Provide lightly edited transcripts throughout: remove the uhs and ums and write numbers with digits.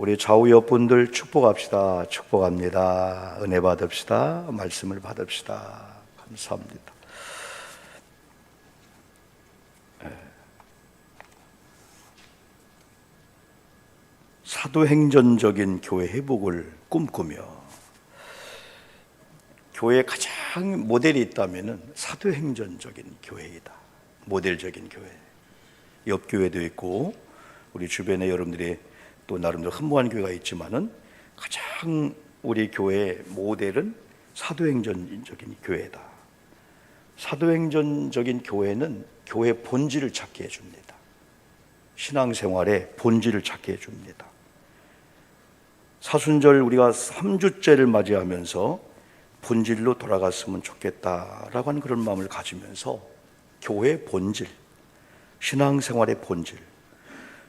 우리 좌우 옆분들 축복합시다. 축복합니다. 은혜 받읍시다. 말씀을 받읍시다. 감사합니다. 사도행전적인 교회 회복을 꿈꾸며 교회에 가장 모델이 있다면 사도행전적인 교회이다. 모델적인 교회. 옆 교회도 있고 우리 주변에 여러분들이 또 나름대로 흠모한 교회가 있지만은 가장 우리 교회의 모델은 사도행전적인 교회다. 사도행전적인 교회는 교회 본질을 찾게 해줍니다. 신앙생활의 본질을 찾게 해줍니다. 사순절 우리가 3주째를 맞이하면서 본질로 돌아갔으면 좋겠다라고 하는 그런 마음을 가지면서 교회의 본질, 신앙생활의 본질,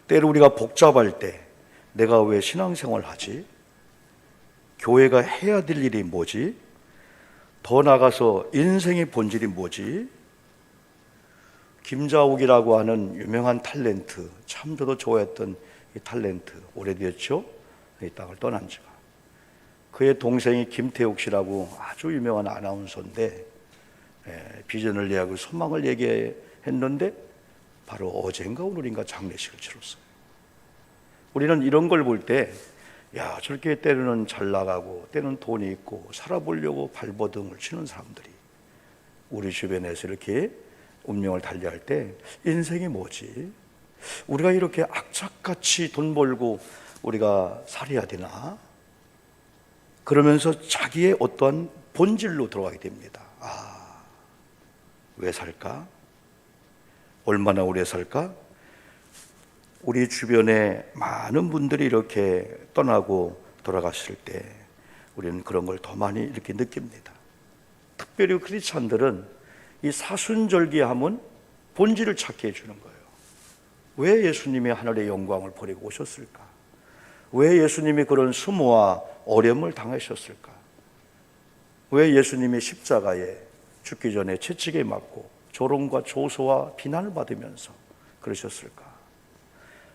때로 우리가 복잡할 때 내가 왜 신앙생활을 하지? 교회가 해야 될 일이 뭐지? 더 나아가서 인생의 본질이 뭐지? 김자옥이라고 하는 유명한 탤런트, 참 저도 좋아했던 이 탤런트, 오래됐죠? 이 땅을 떠난 지가. 그의 동생이 김태욱 씨라고 아주 유명한 아나운서인데 비전을 얘기하고 소망을 얘기했는데 바로 어젠가 오늘인가 장례식을 치렀어요. 우리는 이런 걸 볼 때 야, 저렇게 때로는 잘 나가고 때로는 돈이 있고 살아보려고 발버둥을 치는 사람들이 우리 주변에서 이렇게 운명을 달리할 때 인생이 뭐지? 우리가 이렇게 악착같이 돈 벌고 우리가 살아야 되나? 그러면서 자기의 어떠한 본질로 들어가게 됩니다. 아, 왜 살까? 얼마나 오래 살까? 우리 주변에 많은 분들이 이렇게 떠나고 돌아갔을 때 우리는 그런 걸 더 많이 이렇게 느낍니다. 특별히 크리스찬들은 이 사순절기하면 본질을 찾게 해주는 거예요. 왜 예수님이 하늘의 영광을 버리고 오셨을까? 왜 예수님이 그런 수모와 어려움을 당하셨을까? 왜 예수님이 십자가에 죽기 전에 채찍에 맞고 조롱과 조소와 비난을 받으면서 그러셨을까?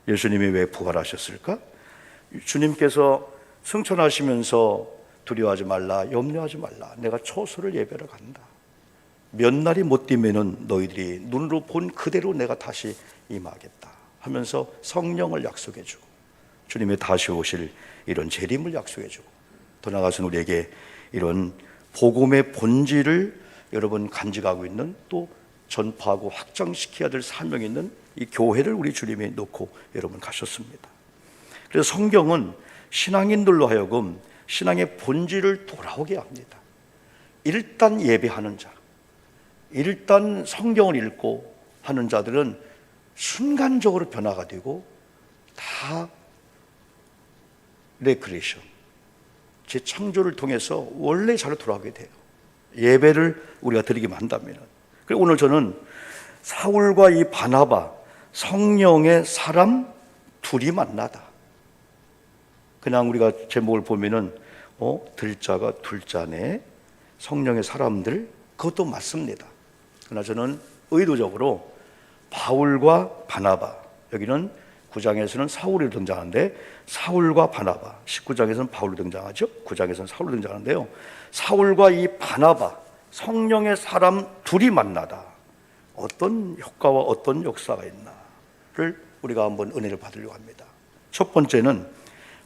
예수님이 왜 부활하셨을까? 주님께서 승천하시면서 두려워하지 말라, 염려하지 말라, 내가 초소를 예배로 간다. 몇 날이 못 되면은 너희들이 눈으로 본 그대로 내가 다시 임하겠다 하면서 성령을 약속해 주고 주님의 다시 오실 이런 재림을 약속해 주고 더 나아가서는 우리에게 이런 복음의 본질을 여러분 간직하고 있는 또 전파하고 확장시켜야 될 사명이 있는 이 교회를 우리 주님이 놓고 여러분 가셨습니다. 그래서 성경은 신앙인들로 하여금 신앙의 본질을 돌아오게 합니다. 일단 예배하는 자, 일단 성경을 읽고 하는 자들은 순간적으로 변화가 되고 다 레크레이션, 재창조를 통해서 원래 자로 돌아오게 돼요. 예배를 우리가 드리기만 한다면. 그리고 오늘 저는 사울과 이 바나바, 성령의 사람 둘이 만나다. 그냥 우리가 제목을 보면은 들자가 둘자네, 성령의 사람들, 그것도 맞습니다. 그러나 저는 의도적으로 바울과 바나바, 여기는 9장에서는 사울이 등장하는데 사울과 바나바, 19장에서는 바울이 등장하죠. 9장에서는 사울이 등장하는데요, 사울과 이 바나바, 성령의 사람 둘이 만나다. 어떤 효과와 어떤 역사가 있나를 우리가 한번 은혜를 받으려고 합니다. 첫 번째는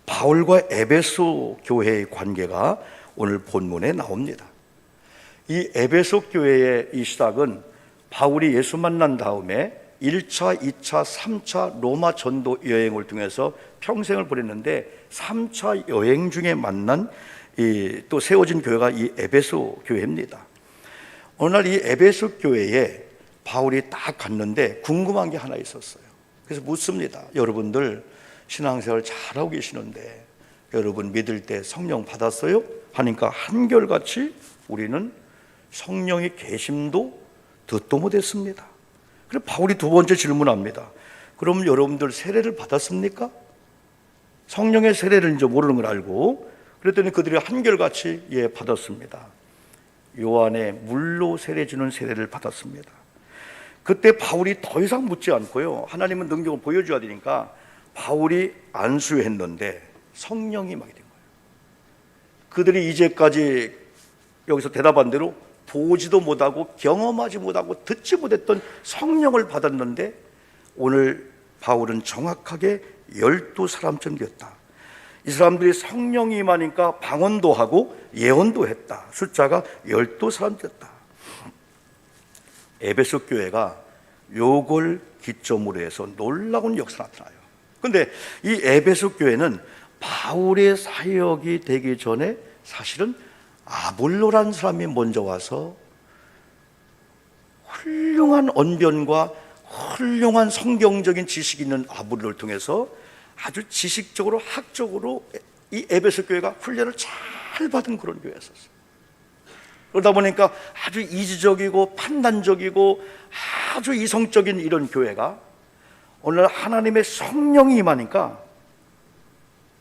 바울과 에베소 교회의 관계가 오늘 본문에 나옵니다. 이 에베소 교회의 이 시작은 바울이 예수 만난 다음에 1차, 2차, 3차 로마 전도 여행을 통해서 평생을 보냈는데 3차 여행 중에 만난 또 세워진 교회가 이 에베소 교회입니다. 어느 날 이 에베소 교회에 바울이 딱 갔는데 궁금한 게 하나 있었어요. 그래서 묻습니다. 여러분들 신앙생활 잘하고 계시는데 여러분 믿을 때 성령 받았어요? 하니까 한결같이 우리는 성령의 계심도 듣도 못했습니다. 그래서 바울이 두 번째 질문합니다. 그럼 여러분들 세례를 받았습니까? 성령의 세례를 이제 모르는 걸 알고 그랬더니 그들이 한결같이 예, 받았습니다. 요한의 물로 세례 주는 세례를 받았습니다. 그때 바울이 더 이상 묻지 않고요, 하나님은 능력을 보여줘야 되니까 바울이 안수했는데 성령이 임하게 된 거예요. 그들이 이제까지 여기서 대답한 대로 보지도 못하고 경험하지 못하고 듣지 못했던 성령을 받았는데 오늘 바울은 정확하게 12사람쯤 되었다. 이 사람들이 성령이 임하니까 방언도 하고 예언도 했다. 숫자가 12사람 되었다. 에베소 교회가 요걸 기점으로 해서 놀라운 역사가 나타나요. 그런데 이 에베소 교회는 바울의 사역이 되기 전에 사실은 아볼로라는 사람이 먼저 와서 훌륭한 언변과 훌륭한 성경적인 지식이 있는 아볼로를 통해서 아주 지식적으로 학적으로 이 에베소 교회가 훈련을 잘 받은 그런 교회였었어요. 그러다 보니까 아주 이지적이고 판단적이고 아주 이성적인 이런 교회가 오늘 하나님의 성령이 임하니까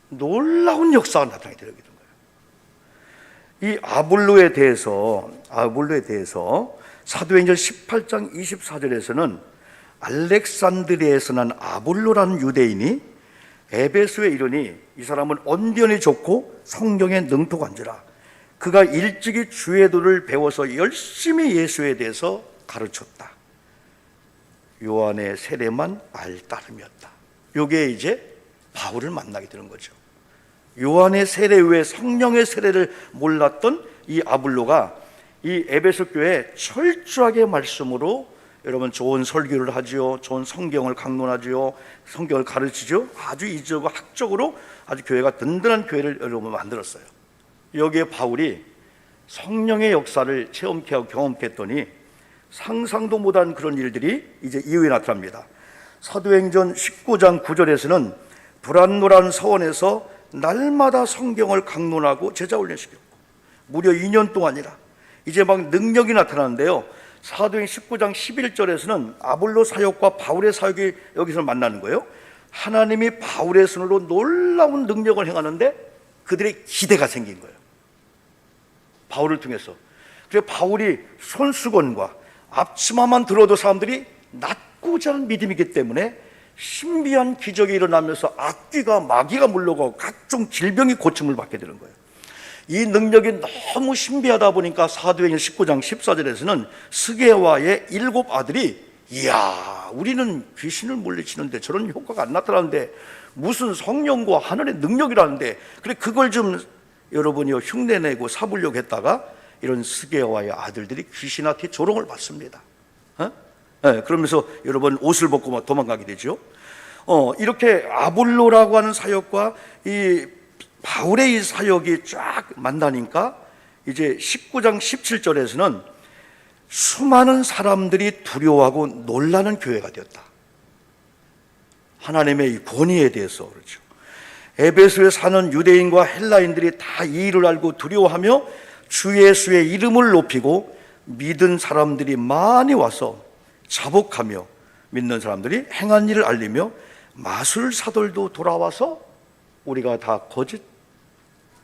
놀라운 역사가 나타나게 되는 거예요. 이 아볼로에 대해서 사도행전 18장 24절에서는 알렉산드리아에서 난 아볼로라는 유대인이 에베소에 이르니 이 사람은 언변이 좋고 성경에 능통한지라 그가 일찍이 주의 도를 배워서 열심히 예수에 대해서 가르쳤다. 요한의 세례만 알 따름이었다. 요게 이제 바울을 만나게 되는 거죠. 요한의 세례 외에 성령의 세례를 몰랐던 이 아볼로가 이 에베소 교회에 철저하게 말씀으로 여러분 좋은 설교를 하지요, 좋은 성경을 강론하지요, 성경을 가르치죠. 아주 이적이고 학적으로 아주 교회가 든든한 교회를 여러분 만들었어요. 여기에 바울이 성령의 역사를 체험하고 경험했더니 상상도 못한 그런 일들이 이제 이후에 나타납니다. 사도행전 19장 9절에서는 브란노라는 서원에서 날마다 성경을 강론하고 제자 훈련시켰고 무려 2년 동안이라 이제 막 능력이 나타나는데요. 사도행 19장 11절에서는 아볼로 사역과 바울의 사역이 여기서 만나는 거예요. 하나님이 바울의 손으로 놀라운 능력을 행하는데 그들의 기대가 생긴 거예요. 바울을 통해서. 그래서 바울이 손수건과 앞치마만 들어도 사람들이 낫고자 하는 믿음이기 때문에 신비한 기적이 일어나면서 악귀가 마귀가 물러가고 각종 질병이 고침을 받게 되는 거예요. 이 능력이 너무 신비하다 보니까 사도행전 19장 14절에서는 스게와의 7 아들이 이야 우리는 귀신을 물리치는데 저런 효과가 안 나타나는데 무슨 성령과 하늘의 능력이라는데 그래 그걸 좀 여러분이 흉내내고 사보려고 했다가 이런 스게와의 아들들이 귀신한테 조롱을 받습니다. 네, 그러면서 여러분 옷을 벗고 막 도망가게 되죠. 이렇게 아볼로라고 하는 사역과 이 바울의 이 사역이 쫙 만나니까 이제 19장 17절에서는 수많은 사람들이 두려워하고 놀라는 교회가 되었다. 하나님의 이 권위에 대해서 그렇죠. 에베소에 사는 유대인과 헬라인들이 다 이 일을 알고 두려워하며 주 예수의 이름을 높이고 믿은 사람들이 많이 와서 자복하며 믿는 사람들이 행한 일을 알리며 마술사들도 돌아와서 우리가 다 거짓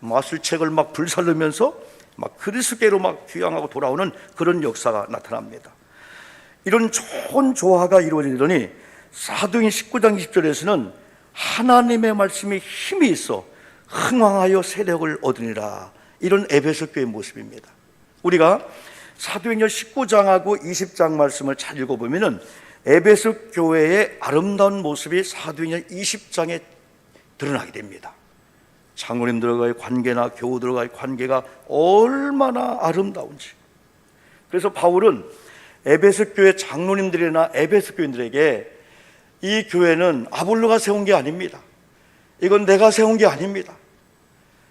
마술책을 막 불살르면서 막 그리스도께로 막 귀향하고 돌아오는 그런 역사가 나타납니다. 이런 좋은 조화가 이루어지더니 사도행 19장 20절에서는 하나님의 말씀이 힘이 있어 흥왕하여 세력을 얻으니라. 이런 에베소 교회의 모습입니다. 우리가 사도행전 19장하고 20장 말씀을 잘 읽어보면 에베소 교회의 아름다운 모습이 사도행전 20장에 드러나게 됩니다. 장로님들과의 관계나 교우들과의 관계가 얼마나 아름다운지. 그래서 바울은 에베소 교회 장로님들이나 에베소 교인들에게 이 교회는 아볼로가 세운 게 아닙니다. 이건 내가 세운 게 아닙니다.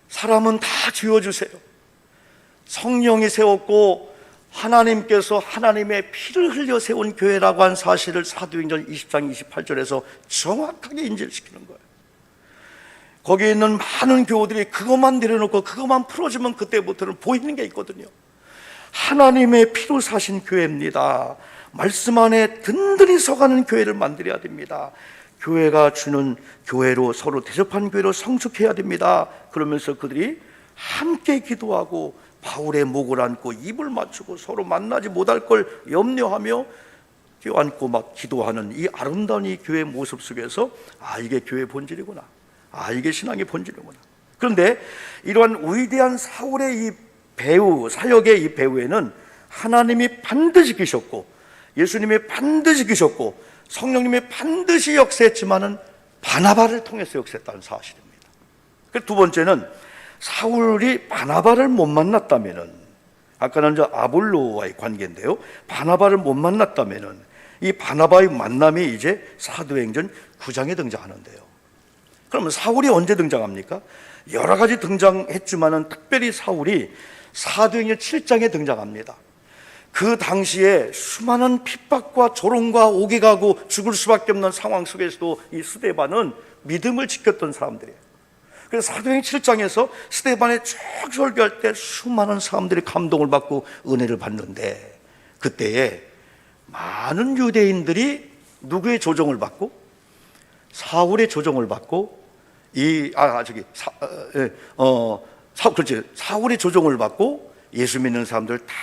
사람은 다 지어주세요. 성령이 세웠고 하나님께서 하나님의 피를 흘려 세운 교회라고 한 사실을 사도행전 20장 28절에서 정확하게 인지를 시키는 거예요. 거기에 있는 많은 교우들이 그것만 내려놓고 그것만 풀어주면 그때부터는 보이는 게 있거든요. 하나님의 피로 사신 교회입니다. 말씀 안에 든든히 서가는 교회를 만들어야 됩니다. 교회가 주는 교회로 서로 대접하는 교회로 성숙해야 됩니다. 그러면서 그들이 함께 기도하고 바울의 목을 안고 입을 맞추고 서로 만나지 못할 걸 염려하며 껴안고 막 기도하는 이 아름다운 이 교회의 모습 속에서 이게 교회의 본질이구나. 이게 신앙의 본질이구나. 그런데 이러한 위대한 사울의 이 배우, 사역의 이 배우에는 하나님이 반드시 계셨고, 예수님이 반드시 계셨고, 성령님이 반드시 역사했지만은 바나바를 통해서 역사했다는 사실입니다. 두 번째는 사울이 바나바를 못 만났다면은, 아까는 저 아볼로와의 관계인데요, 바나바를 못 만났다면은 이 바나바의 만남이 이제 사도행전 9장에 등장하는데요. 그러면 사울이 언제 등장합니까? 여러 가지 등장했지만은 특별히 사울이 사도행전 7장에 등장합니다. 그 당시에 수많은 핍박과 조롱과 오개가고 죽을 수밖에 없는 상황 속에서도 이 스데반은 믿음을 지켰던 사람들이에요. 그래서 사도행전 7장에서 스데반의 쭉 설교할 때 수많은 사람들이 감동을 받고 은혜를 받는데, 그때에 많은 유대인들이 누구의 조종을 받고? 사울의 조종을 받고, 사울의 조종을 받고 예수 믿는 사람들 다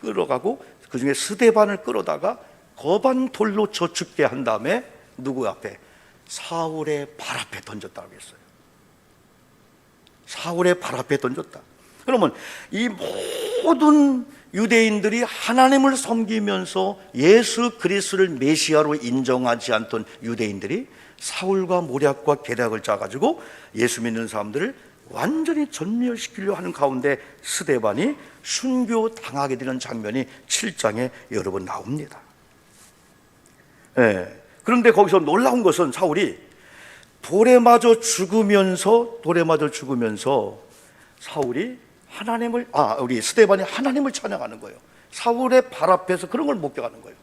끌어가고, 그 중에 스데반을 끌어다가 거반 돌로 쳐 죽게 한 다음에 누구 앞에? 사울의 발 앞에 던졌다고 했어요. 사울의 발 앞에 던졌다. 그러면 이 모든 유대인들이 하나님을 섬기면서 예수 그리스도를 메시아로 인정하지 않던 유대인들이 사울과 모략과 계략을 짜가지고 예수 믿는 사람들을 완전히 전멸시키려 하는 가운데 스데반이 순교당하게 되는 장면이 7장에 여러 번 나옵니다. 그런데 거기서 놀라운 것은 사울이 돌에 맞아 죽으면서 사울이 우리 스데반이 하나님을 찬양하는 거예요. 사울의 발 앞에서 그런 걸 목격하는 거예요.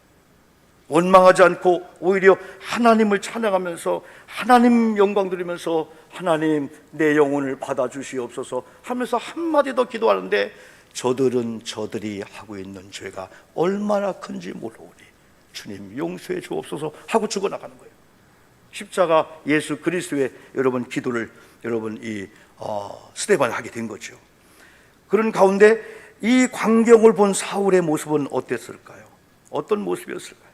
원망하지 않고 오히려 하나님을 찬양하면서 하나님 영광 드리면서 하나님 내 영혼을 받아주시옵소서 하면서 한마디 더 기도하는데, 저들이 하고 있는 죄가 얼마나 큰지 모르오니 주님 용서해 주옵소서 하고 죽어나가는 거예요. 십자가 예수 그리스도의 여러분 기도를 스데반이 하게 된 거죠. 그런 가운데 이 광경을 본 사울의 모습은 어땠을까요? 어떤 모습이었을까요?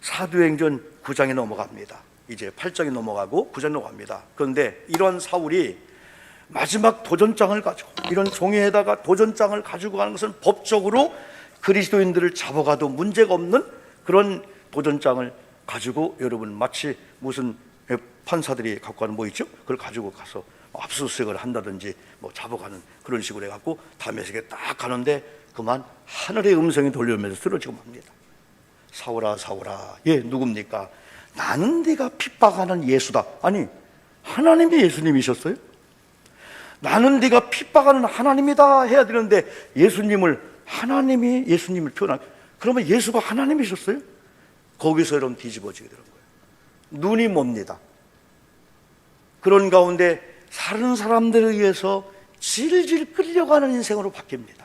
사도행전 9장에 넘어갑니다. 이제 8장에 넘어가고 9장에 넘어갑니다. 그런데 이런 사울이 마지막 도전장을 가지고, 이런 종이에다가 도전장을 가지고 가는 것은 법적으로 그리스도인들을 잡아가도 문제가 없는 그런 도전장을 가지고, 여러분 마치 무슨 판사들이 갖고 가는 뭐 있죠? 그걸 가지고 가서 압수수색을 한다든지 잡아가는 그런 식으로 해갖고 다메섹에 딱 가는데 그만 하늘의 음성이 돌려오면서 쓰러지고 맙니다. 사울아 사울아, 누굽니까? 나는 네가 핍박하는 예수다. 아니, 하나님이 예수님이셨어요? 나는 네가 핍박하는 하나님이다 해야 되는데 하나님이 예수님을 표현한, 그러면 예수가 하나님이셨어요? 거기서 여러분 뒤집어지게 되는 거예요. 눈이 멉니다. 그런 가운데 다른 사람들에 의해서 질질 끌려가는 인생으로 바뀝니다.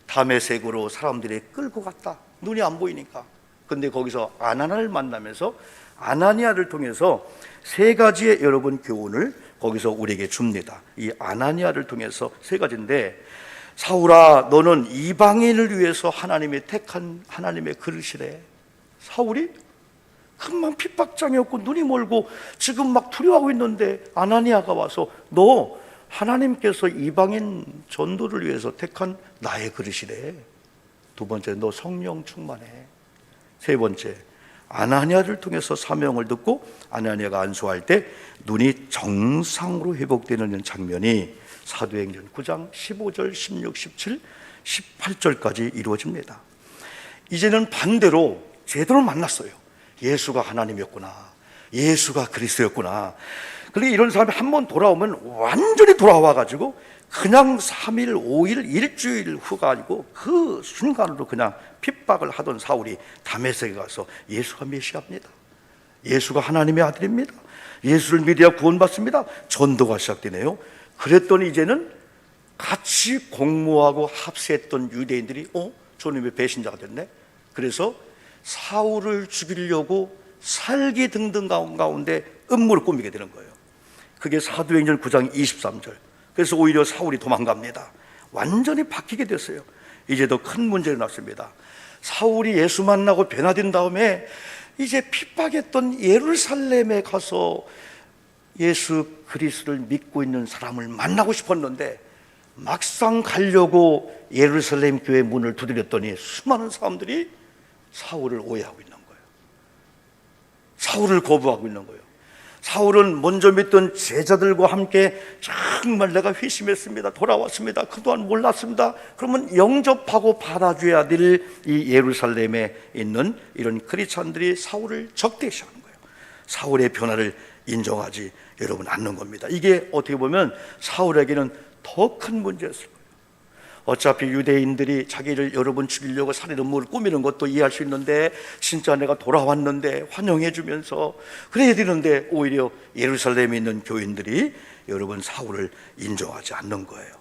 다메섹으로 사람들이 끌고 갔다. 눈이 안 보이니까. 근데 거기서 아나니아를 만나면서 아나니아를 통해서 세 가지의 여러분 교훈을 거기서 우리에게 줍니다. 이 아나니아를 통해서 세 가지인데, 사울아 너는 이방인을 위해서 하나님이 택한 하나님의 그릇이래. 사울이 금방 핍박장이었고 눈이 멀고 지금 막 두려워하고 있는데 아나니아가 와서 너 하나님께서 이방인 전도를 위해서 택한 나의 그릇이래. 두 번째, 너 성령 충만해. 세 번째, 아나니아를 통해서 사명을 듣고 아나니아가 안수할 때 눈이 정상으로 회복되는 장면이 사도행전 9장 15절, 16, 17, 18절까지 이루어집니다. 이제는 반대로 제대로 만났어요. 예수가 하나님이었구나, 예수가 그리스도였구나. 그런데 이런 사람이 한 번 돌아오면 완전히 돌아와가지고 그냥 3일, 5일, 일주일 후가 아니고 그 순간으로 그냥 핍박을 하던 사울이 다메섹에 가서 예수가 메시아입니다, 예수가 하나님의 아들입니다, 예수를 믿어야 구원받습니다, 전도가 시작되네요. 그랬더니 이제는 같이 공모하고 합세했던 유대인들이 주님의 배신자가 됐네. 그래서 사울을 죽이려고 살기 등등 가운데 음모를 꾸미게 되는 거예요. 그게 사도행전 9장 23절. 그래서 오히려 사울이 도망갑니다. 완전히 바뀌게 됐어요. 이제 더 큰 문제가 났습니다. 사울이 예수 만나고 변화된 다음에 이제 핍박했던 예루살렘에 가서 예수 그리스도를 믿고 있는 사람을 만나고 싶었는데 막상 가려고 예루살렘 교회 문을 두드렸더니 수많은 사람들이 사울을 오해하고 있는 거예요. 사울을 거부하고 있는 거예요. 사울은 먼저 믿던 제자들과 함께 정말 내가 회심했습니다, 돌아왔습니다, 그동안 몰랐습니다, 그러면 영접하고 받아줘야 될 이 예루살렘에 있는 이런 크리스찬들이 사울을 적대시하는 거예요. 사울의 변화를 인정하지 여러분 않는 겁니다. 이게 어떻게 보면 사울에게는 더 큰 문제였을 거예요. 어차피 유대인들이 자기를 여러분 죽이려고 살인 음모를 꾸미는 것도 이해할 수 있는데 진짜 내가 돌아왔는데 환영해 주면서 그래야 되는데 오히려 예루살렘에 있는 교인들이 여러분 사울을 인정하지 않는 거예요.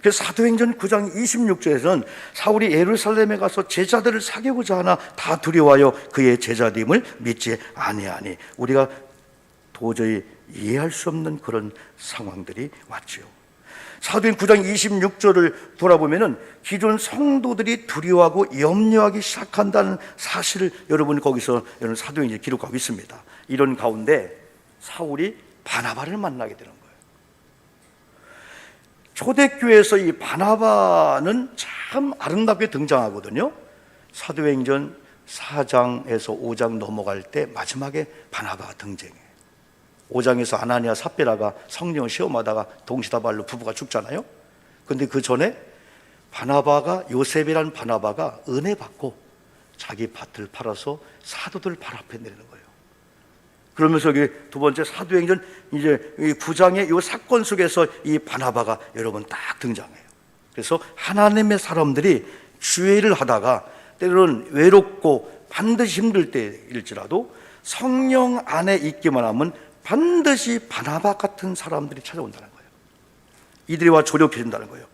그래서 사도행전 9장 26절에서는 사울이 예루살렘에 가서 제자들을 사귀고자 하나 다 두려워하여 그의 제자됨을 믿지 아니하니, 우리가 도저히 이해할 수 없는 그런 상황들이 왔지요. 사도행 9장 26절을 돌아보면은 기존 성도들이 두려워하고 염려하기 시작한다는 사실을 여러분 거기서 여러분 사도행전에 기록하고 있습니다. 이런 가운데 사울이 바나바를 만나게 되는 거예요. 초대교회에서 이 바나바는 참 아름답게 등장하거든요. 사도행전 4장에서 5장 넘어갈 때 마지막에 바나바가 등장해요. 5장에서 아나니아 삽비라가 성령을 시험하다가 동시다발로 부부가 죽잖아요. 근데 그 전에 바나바가, 요셉이라는 바나바가 은혜 받고 자기 밭을 팔아서 사도들 발 앞에 내리는 거예요. 그러면서 여기 두 번째 사도행전 이제 9장의 이 사건 속에서 이 바나바가 여러분 딱 등장해요. 그래서 하나님의 사람들이 주의를 하다가 때로는 외롭고 반드시 힘들 때일지라도 성령 안에 있기만 하면 반드시 바나바 같은 사람들이 찾아온다는 거예요. 이들이 와 조력해 준다는 거예요.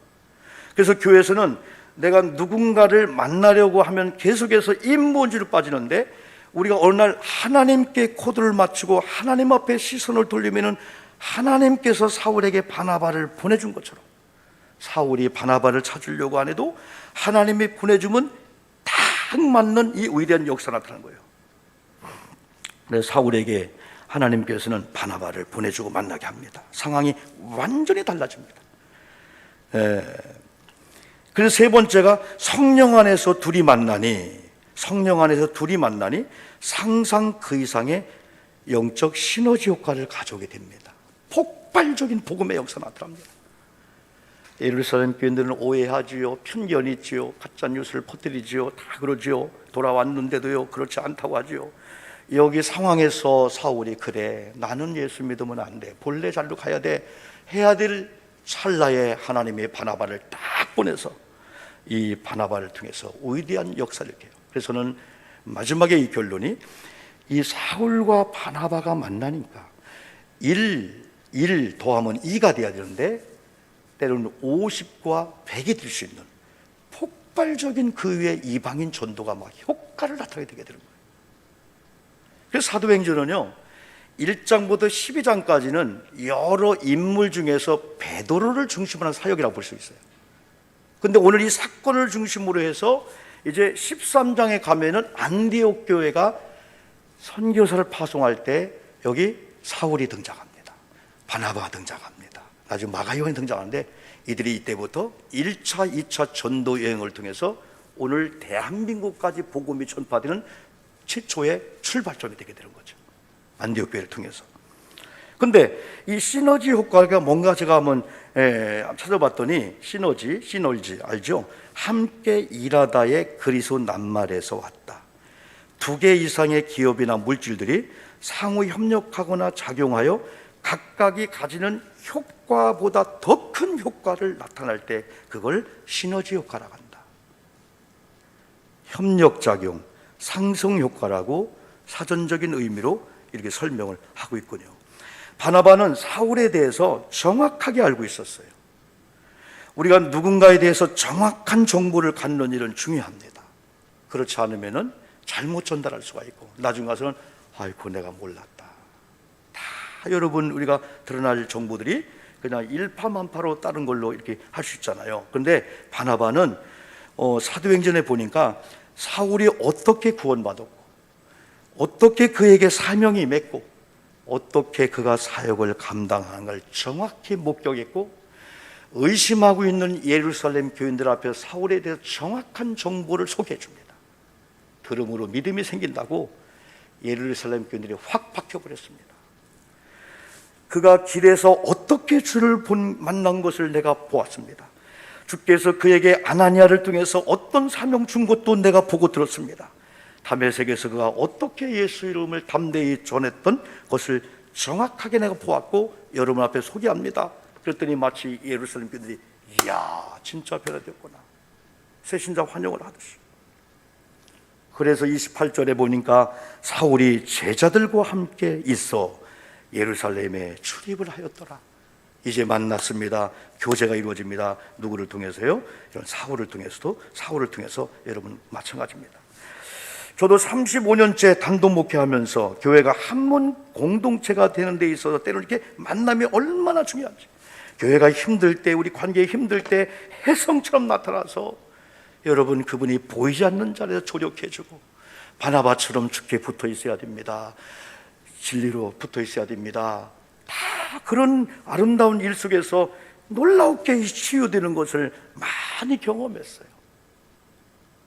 그래서 교회에서는 내가 누군가를 만나려고 하면 계속해서 인본주의로 빠지는데, 우리가 어느 날 하나님께 코드를 맞추고 하나님 앞에 시선을 돌리면은 하나님께서 사울에게 바나바를 보내준 것처럼 사울이 바나바를 찾으려고 안 해도 하나님이 보내주면 딱 맞는 이 위대한 역사가 나타나는 거예요. 그래서 사울에게 하나님께서는 바나바를 보내주고 만나게 합니다. 상황이 완전히 달라집니다. 그래서 세 번째가 성령 안에서 둘이 만나니, 성령 안에서 둘이 만나니 상상 그 이상의 영적 시너지 효과를 가져오게 됩니다. 폭발적인 복음의 역사가 나타납니다. 예루살렘 교인들은 오해하지요, 편견이 있지요, 가짜 뉴스를 퍼뜨리지요, 다 그러지요. 돌아왔는데도요 그렇지 않다고 하지요. 여기 상황에서 사울이 그래, 나는 예수 믿으면 안 돼, 본래 잘로 가야 돼, 해야 될 찰나에 하나님의 바나바를 딱 보내서 이 바나바를 통해서 위대한 역사를 해요. 그래서 저는 마지막에 이 결론이, 이 사울과 바나바가 만나니까 1 더하면 2가 돼야 되는데 때로는 50과 100이 될 수 있는 폭발적인 그 위에 이방인 전도가 막 효과를 나타내게 되게 되는 거예요. 그래서 사도행전은요 1장부터 12장까지는 여러 인물 중에서 베드로를 중심으로 한 사역이라고 볼 수 있어요. 근데 오늘 이 사건을 중심으로 해서 이제 13장에 가면은 안디옥 교회가 선교사를 파송할 때 여기 사울이 등장합니다. 바나바가 등장합니다. 나중에 마가 요한이 등장하는데 이들이 이때부터 1차, 2차 전도 여행을 통해서 오늘 대한민국까지 복음이 전파되는 최초의 출발점이 되게 되는 거죠. 안디옥 교회를 통해서. 근데 이 시너지 효과가 뭔가 제가 한번 찾아봤더니 시너지 알죠? 함께 일하다의 그리스도 낱말에서 왔다. 2개 이상의 기업이나 물질들이 상호 협력하거나 작용하여 각각이 가지는 효과보다 더 큰 효과를 나타날 때 그걸 시너지 효과라고 한다. 협력작용, 상승효과라고 사전적인 의미로 이렇게 설명을 하고 있군요. 바나바는 사울에 대해서 정확하게 알고 있었어요. 우리가 누군가에 대해서 정확한 정보를 갖는 일은 중요합니다. 그렇지 않으면 잘못 전달할 수가 있고 나중 가서는 아이고 내가 몰랐다. 다 여러분 우리가 드러날 정보들이 그냥 일파만파로 다른 걸로 이렇게 할 수 있잖아요. 그런데 바나바는 사도행전에 보니까 사울이 어떻게 구원받았고 어떻게 그에게 사명이 맺고 어떻게 그가 사역을 감당하는 걸 정확히 목격했고, 의심하고 있는 예루살렘 교인들 앞에 사울에 대해서 정확한 정보를 소개해 줍니다. 들음으로 믿음이 생긴다고 예루살렘 교인들이 확 바뀌어버렸습니다. 그가 길에서 어떻게 주를 만난 것을 내가 보았습니다. 주께서 그에게 아나니아를 통해서 어떤 사명 준 것도 내가 보고 들었습니다. 다메섹에서 그가 어떻게 예수 이름을 담대히 전했던 것을 정확하게 내가 보았고 여러분 앞에 소개합니다. 그랬더니 마치 예루살렘 교인들이 이야 진짜 변화되었구나, 새신자 환영을 하듯이. 그래서 28절에 보니까 사울이 제자들과 함께 있어 예루살렘에 출입을 하였더라. 이제 만났습니다. 교제가 이루어집니다. 누구를 통해서요? 이런 사울을 통해서 여러분 마찬가지입니다. 저도 35년째 단독 목회하면서 교회가 한문 공동체가 되는 데 있어서 때로는 이렇게 만남이 얼마나 중요한지, 교회가 힘들 때, 우리 관계에 힘들 때 혜성처럼 나타나서 여러분 그분이 보이지 않는 자리에서 조력해주고, 바나바처럼 주께 붙어 있어야 됩니다. 진리로 붙어 있어야 됩니다. 다 그런 아름다운 일 속에서 놀랍게 치유되는 것을 많이 경험했어요.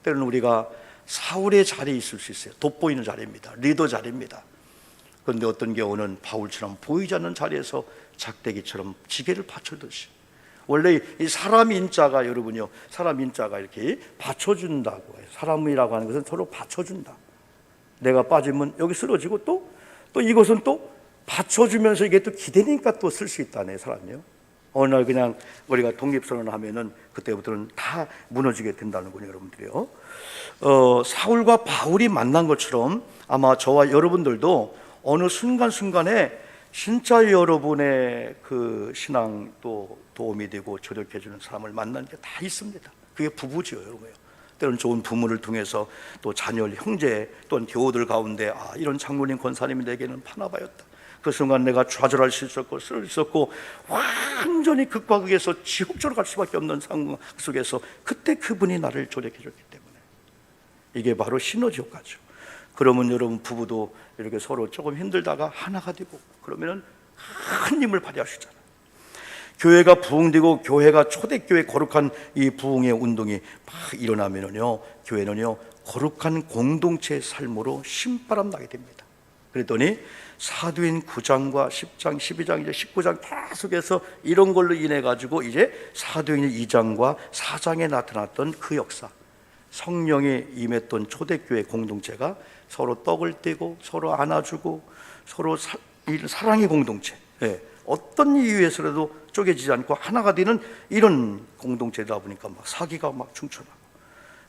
때로는 우리가 사울의 자리에 있을 수 있어요. 돋보이는 자리입니다. 리더 자리입니다. 그런데 어떤 경우는 바울처럼 보이지 않는 자리에서 작대기처럼 지게를 받쳐듯이, 원래 이 사람 인자가 여러분요, 사람 인자가 이렇게 받쳐준다고 해요. 사람이라고 하는 것은 서로 받쳐준다. 내가 빠지면 여기 쓰러지고 또 이것은 또 받쳐주면서 이게 또 기대니까 또 쓸 수 있다네, 사람이요. 어느 날 그냥 우리가 독립선언을 하면은 그때부터는 다 무너지게 된다는군요, 여러분들이요. 사울과 바울이 만난 것처럼 아마 저와 여러분들도 어느 순간순간에 진짜 여러분의 그 신앙 또 도움이 되고 조력해주는 사람을 만나는 게 다 있습니다. 그게 부부지요, 여러분요. 때로는 좋은 부모를 통해서 또 자녀, 형제 또는 교우들 가운데 이런 장로님 권사님이 내게는 파나바였다. 그 순간 내가 좌절할 수 있었고 쓰러질 수 있었고 완전히 극과 극에서 지옥적으로 갈 수밖에 없는 상황 속에서 그때 그분이 나를 조력해 줬기 때문에 이게 바로 시너지 효과죠. 그러면 여러분 부부도 이렇게 서로 조금 힘들다가 하나가 되고 그러면은 큰 힘을 발휘하시잖아요. 교회가 부흥되고 교회가 초대교회 거룩한 이 부흥의 운동이 막 일어나면은요, 교회는요 거룩한 공동체의 삶으로 신바람 나게 됩니다. 그랬더니 사도행 9장과 10장, 12장, 이제 19장 계속해서 이런 걸로 인해 가지고 이제 사도행 2장과 4장에 나타났던 그 역사, 성령이 임했던 초대교회 공동체가 서로 떡을 떼고 서로 안아주고 서로 사랑의 공동체, 어떤 이유에서라도 쪼개지지 않고 하나가 되는 이런 공동체다 보니까 막 사기가 막 충천하고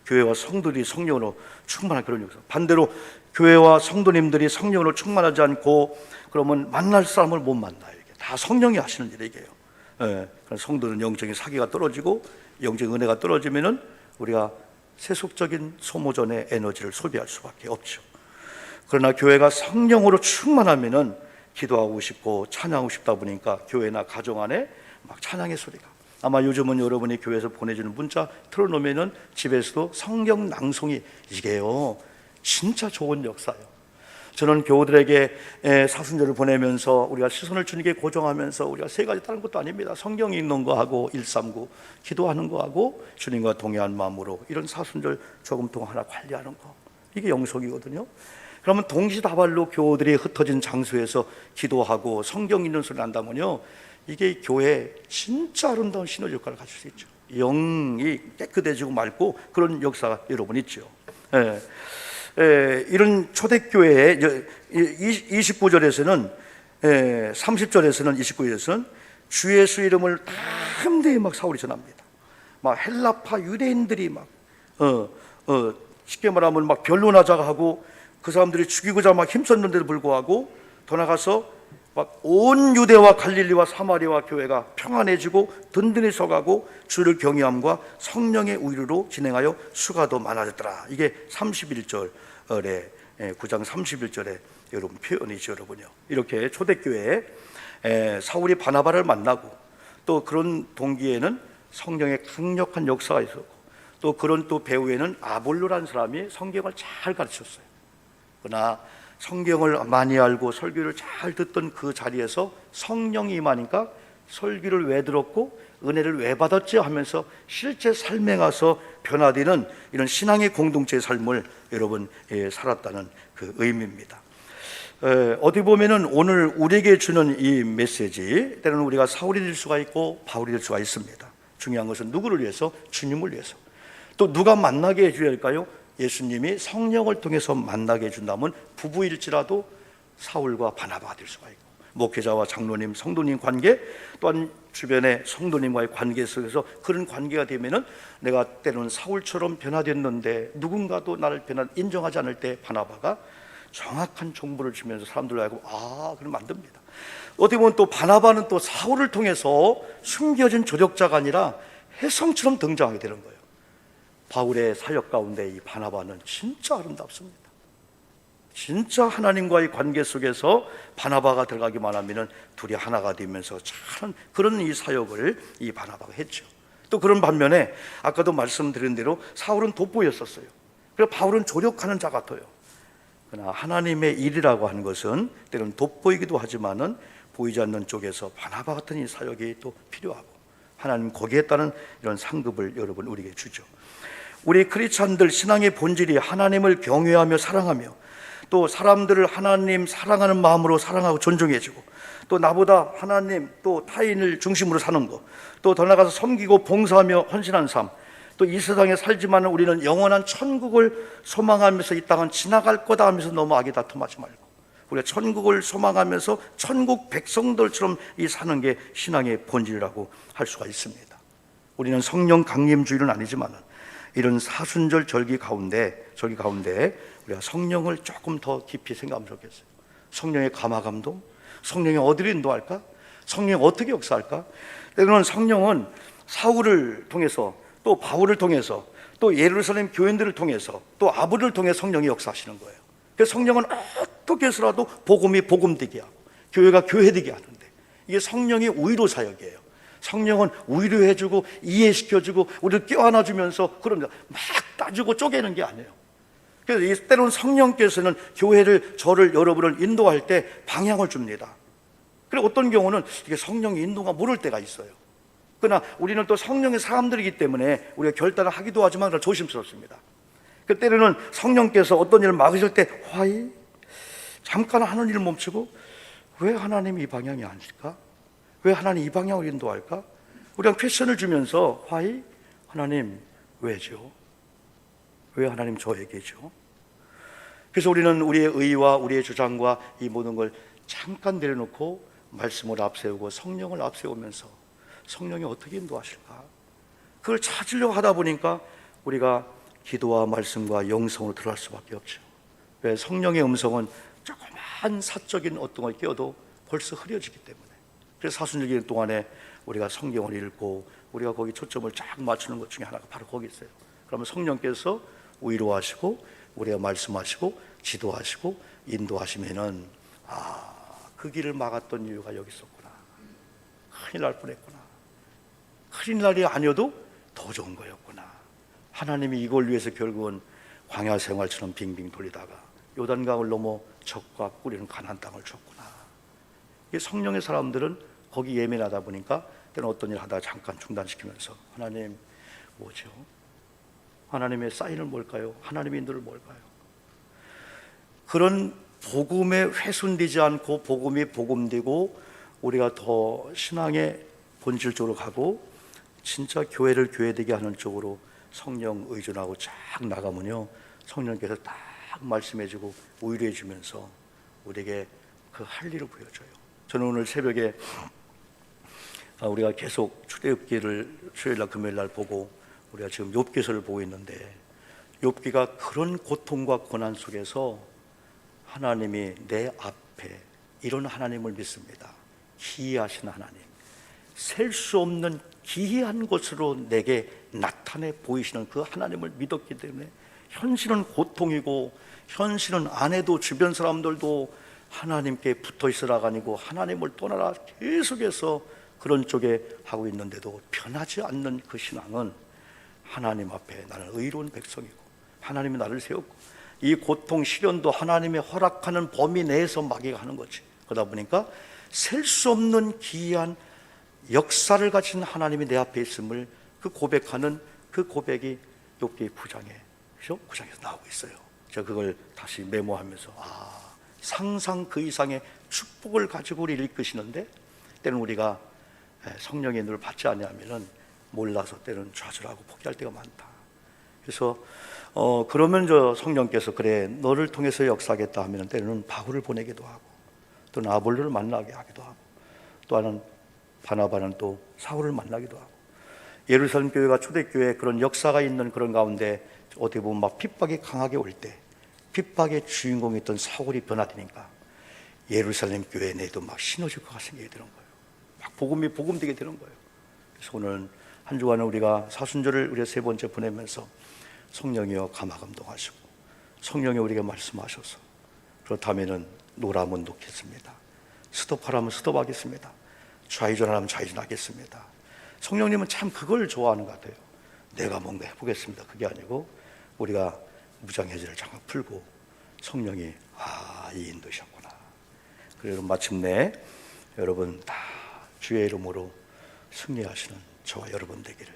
교회와 성도들이 성령으로 충만한 그런 역사. 반대로 교회와 성도님들이 성령으로 충만하지 않고 그러면 만날 사람을 못 만나요. 이게 다 성령이 하시는 일이에요. 성도는 영적인 사기가 떨어지고 영적인 은혜가 떨어지면은 우리가 세속적인 소모전의 에너지를 소비할 수밖에 없죠. 그러나 교회가 성령으로 충만하면은 기도하고 싶고 찬양하고 싶다 보니까 교회나 가정 안에 막 찬양의 소리가, 아마 요즘은 여러분이 교회에서 보내주는 문자 틀어놓으면은 집에서도 성경 낭송이, 이게요 진짜 좋은 역사예요. 저는 교우들에게 사순절을 보내면서 우리가 시선을 주님께 고정하면서 우리가 세 가지 다른 것도 아닙니다. 성경 읽는 거 하고 139 기도하는 거 하고 주님과 동행한 마음으로 이런 사순절 조금 동안 하나 관리하는 거, 이게 영성이거든요. 그러면 동시다발로 교우들이 흩어진 장소에서 기도하고 성경 읽는 소리 난다면요, 이게 교회에 진짜 아름다운 시너지 효과를 가질 수 있죠. 영이 깨끗해지고 맑고 그런 역사가 여러분 있죠. 이런 초대교회의 29절에서는 30절에서는 29절에서는 주 예수 이름을 담대히 막 사울이 전합니다. 막 헬라파 유대인들이 막 쉽게 말하면 막 변론하자가 하고 그 사람들이 죽이고자 막 힘썼는데도 불구하고 더 나가서 막 온 유대와 갈릴리와 사마리아 교회가 평안해지고 든든히 서가고 주를 경외함과 성령의 우유로 진행하여 수가 더 많아졌더라. 이게 31절에 9장 31절에 여러분 표현이죠, 여러분요. 이렇게 초대교회에 사울이 바나바를 만나고 또 그런 동기에는 성령의 강력한 역사가 있었고 또 그런 또 배후에는 아볼로라는 사람이 성경을 잘 가르쳤어요. 그러나 성경을 많이 알고 설교를 잘 듣던 그 자리에서 성령이 임하니까 설교를 왜 들었고 은혜를 왜 받았지 하면서 실제 삶에 가서 변화되는 이런 신앙의 공동체의 삶을 여러분 살았다는 그 의미입니다. 어디 보면은 오늘 우리에게 주는 이 메시지, 때로는 우리가 사울이 될 수가 있고 바울이 될 수가 있습니다. 중요한 것은 누구를 위해서? 주님을 위해서. 또 누가 만나게 해줘야 할까요? 예수님이 성령을 통해서 만나게 해준다면 부부일지라도 사울과 바나바가 될 수가 있고, 목회자와 장로님, 성도님 관계, 또한 주변의 성도님과의 관계 속에서 그런 관계가 되면은 내가 때로는 사울처럼 변화됐는데 누군가도 나를 인정하지 않을 때 바나바가 정확한 정보를 주면서 사람들로 하여금 그럼 만듭니다. 어떻게 보면 또 바나바는 또 사울을 통해서 숨겨진 조력자가 아니라 혜성처럼 등장하게 되는 거예요. 바울의 사역 가운데 이 바나바는 진짜 아름답습니다. 진짜 하나님과의 관계 속에서 바나바가 들어가기만 하면 둘이 하나가 되면서 참 그런 이 사역을 이 바나바가 했죠. 또 그런 반면에 아까도 말씀드린 대로 사울은 돋보였었어요. 그래서 바울은 조력하는 자 같아요. 그러나 하나님의 일이라고 하는 것은 때로는 돋보이기도 하지만은 보이지 않는 쪽에서 바나바 같은 이 사역이 또 필요하고, 하나님 거기에 따른 이런 상급을 여러분 우리에게 주죠. 우리 크리스찬들 신앙의 본질이 하나님을 경외하며 사랑하며, 또 사람들을 하나님 사랑하는 마음으로 사랑하고 존중해주고, 또 나보다 하나님 또 타인을 중심으로 사는 것, 또 더 나아가서 섬기고 봉사하며 헌신하는 삶, 또 이 세상에 살지만 우리는 영원한 천국을 소망하면서 이 땅은 지나갈 거다 하면서 너무 악에 다툼하지 말고, 우리가 천국을 소망하면서 천국 백성들처럼 이 사는 게 신앙의 본질이라고 할 수가 있습니다. 우리는 성령 강림주의는 아니지만 이런 사순절 절기 가운데 우리가 성령을 조금 더 깊이 생각하면 좋겠어요. 성령의 감화감동, 성령이 어디로 인도할까? 성령이 어떻게 역사할까? 때로는 성령은 사울을 통해서, 또 바울을 통해서, 또 예루살렘 교인들을 통해서, 또 아브를 통해 성령이 역사하시는 거예요. 그래서 성령은 어떻게 해서라도 복음이 복음되게 하고 교회가 교회되게 하는데, 이게 성령의 위로 사역이에요. 성령은 위로해주고 이해시켜주고 우리를 껴안아주면서 그럽니다. 막 따지고 쪼개는 게 아니에요. 그래서 때로는 성령께서는 교회를, 저를, 여러분을 인도할 때 방향을 줍니다. 그리고 어떤 경우는 이게 성령의 인도가 모를 때가 있어요. 그러나 우리는 또 성령의 사람들이기 때문에 우리가 결단을 하기도 하지만 조심스럽습니다. 그 때로는 성령께서 어떤 일을 막으실 때 화이 잠깐 하는 일을 멈추고, 왜 하나님이 이 방향이 아닐까? 왜 하나님 이 방향으로 인도할까? 우리가 퀘션을 주면서 화이, 하나님 왜죠? 왜 하나님 저에게죠? 그래서 우리는 우리의 의와 우리의 주장과 이 모든 걸 잠깐 내려놓고 말씀을 앞세우고 성령을 앞세우면서 성령이 어떻게 인도하실까? 그걸 찾으려고 하다 보니까 우리가 기도와 말씀과 영성으로 들어갈 수밖에 없죠. 왜? 성령의 음성은 조그만 사적인 어떤 걸 끼워도 벌써 흐려지기 때문에. 그래서 사순절 동안에 우리가 성경을 읽고 우리가 거기 초점을 쫙 맞추는 것 중에 하나가 바로 거기 있어요. 그러면 성령께서 위로하시고 우리가 말씀하시고 지도하시고 인도하시면은 그 길을 막았던 이유가 여기 있었구나. 큰일 날 뻔했구나. 큰일 날이 아니어도 더 좋은 거였구나. 하나님이 이걸 위해서 결국은 광야 생활처럼 빙빙 돌리다가 요단강을 넘어 적과 꿀이는 가나안 땅을 줬구나. 이 성령의 사람들은 거기 예민하다 보니까 때는 어떤 일 하다가 잠깐 중단시키면서 하나님 뭐죠? 하나님의 사인은 뭘까요? 하나님의 인도를 뭘까요? 그런 복음에 훼손되지 않고 복음이 복음되고 우리가 더 신앙의 본질적으로 가고 진짜 교회를 교회되게 하는 쪽으로 성령 의존하고 쫙 나가면요, 성령께서 딱 말씀해주고 위로해주면서 우리에게 그 할 일을 보여줘요. 저는 오늘 새벽에 우리가 계속 출애굽기를 수요일날 금요일날 보고 우리가 지금 욥기서를 보고 있는데, 욥기가 그런 고통과 고난 속에서 하나님이 내 앞에 이런 하나님을 믿습니다. 기이하신 하나님, 셀 수 없는 기이한 것으로 내게 나타내 보이시는 그 하나님을 믿었기 때문에 현실은 고통이고 현실은 아내도 주변 사람들도 하나님께 붙어 있으라가 아니고 하나님을 떠나라 계속해서 그런 쪽에 하고 있는데도 변하지 않는 그 신앙은 하나님 앞에 나는 의로운 백성이고 하나님이 나를 세웠고 이 고통, 시련도 하나님의 허락하는 범위 내에서 마귀가 하는 거지. 그러다 보니까 셀 수 없는 기이한 역사를 가진 하나님이 내 앞에 있음을 그 고백하는 그 고백이 욥기 9장에, 그죠? 9장에서 나오고 있어요. 제가 그걸 다시 메모하면서 상상 그 이상의 축복을 가지고 우리를 이끄시는데, 때는 우리가 성령의 눈을 받지 않으면 몰라서 때는 좌절하고 포기할 때가 많다. 그래서 그러면 성령께서 그래 너를 통해서 역사하겠다 하면 때는 바울을 보내기도 하고, 또는 아볼로를 만나게 하기도 하고, 또 하나는 바나바는 또 사울을 만나기도 하고, 예루살렘 교회가 초대교회 그런 역사가 있는 그런 가운데 어떻게 보면 막 핍박이 강하게 올 때 핍박의 주인공이었던 사울이 변화되니까 예루살렘 교회 내도 막 신어질것 같은 생각이 드는 거예요. 막 복음이 복음되게 되는 거예요. 그래서 오늘 한 주간은 우리가 사순절을 우리가 세 번째 보내면서 성령이여 감화감동하시고 성령이 우리에게 말씀하셔서 그렇다면은 노라면 놓겠습니다. 스톱하라면 스톱하겠습니다. 좌회전하라면 좌회전하겠습니다. 성령님은 참 그걸 좋아하는 것 같아요. 내가 뭔가 해보겠습니다. 그게 아니고 우리가 무장해제를 잠깐 풀고 성령이 이 인도셨구나. 그리고 마침내 여러분 다 주의 이름으로 승리하시는 저와 여러분 되기를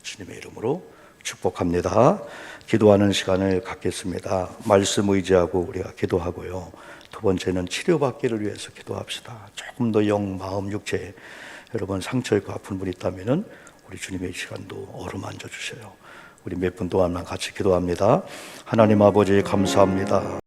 주님의 이름으로 축복합니다. 기도하는 시간을 갖겠습니다. 말씀 의지하고 우리가 기도하고요. 두 번째는 치료받기를 위해서 기도합시다. 조금 더 영, 마음, 육체 여러분 상처 있고 아픈 분이 있다면 우리 주님의 시간도 어루만져 주세요. 우리 몇 분 동안만 같이 기도합니다. 하나님 아버지 감사합니다.